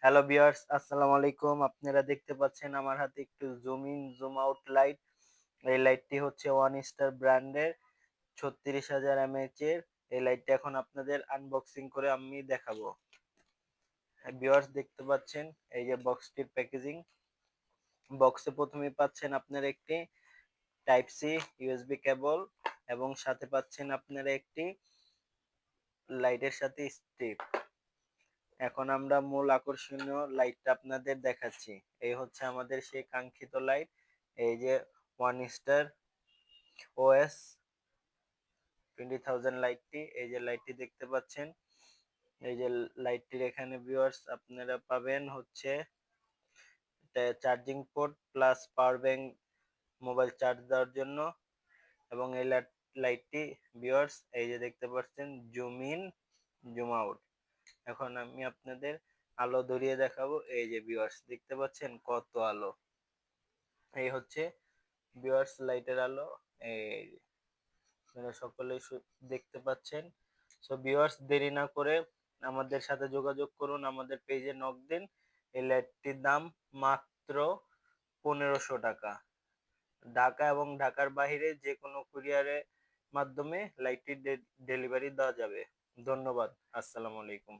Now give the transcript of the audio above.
Hello viewers, আসসালামু আলাইকুম। আপনারা দেখতে পাচ্ছেন আমার হাতে একটু zoom in zoom out light. এই লাইটটি হচ্ছে ওয়ান স্টার ব্র্যান্ডের ৩৬,০০০ এমএএইচ এর। এই লাইটটা এখন আপনাদের আনবক্সিং করে আমি দেখাবো। হ্যাঁ ভিউয়ার্স, দেখতে পাচ্ছেন এই যে বক্সটির প্যাকেজিং। বক্সে প্রথমেই পাচ্ছেন আপনারা একটি টাইপ সি ইউএসবি কেবল এবং সাথে পাচ্ছেন আপনারা একটি লাইটের সাথে স্ট্রিপ। এখন আমরা মূল আকর্ষণীয় লাইটটা আপনাদের দেখাচ্ছি। এই হচ্ছে আমাদের সেই কাঙ্ক্ষিত লাইট। এই যে ওয়ান স্টার ওএস 20,000 লাইটটি, এই যে লাইটটি দেখতে পাচ্ছেন। এই যে লাইটটির এখানে ভিউয়ার্স আপনারা পাবেন হচ্ছে charging port plus power bank, mobile charge দেওয়ার জন্য। এবং এই লাইটটি ভিউয়ার্স এই যে দেখতে পাচ্ছেন জুম ইন জুম আউট। এখন আমি আপনাদের আলো ধরিয়ে দেখাবো। এই যে ভিউয়ার্স দেখতে পাচ্ছেন কত আলো। এই হচ্ছে ভিউয়ার্স লাইটের আলো। এই আপনারা সকলেই দেখতে পাচ্ছেন। সো ভিউয়ার্স, দেরি না করে আমাদের সাথে যোগাযোগ করুন, আমাদের পেজে নক দিন। এই লাইটটির দাম মাত্র ১৫০০ টাকা। ঢাকা এবং ঢাকার বাইরে যে কোনো কুরিয়ারের মাধ্যমে লাইটটির ডেলিভারি দেওয়া যাবে। ধন্যবাদ। আসসালামু আলাইকুম।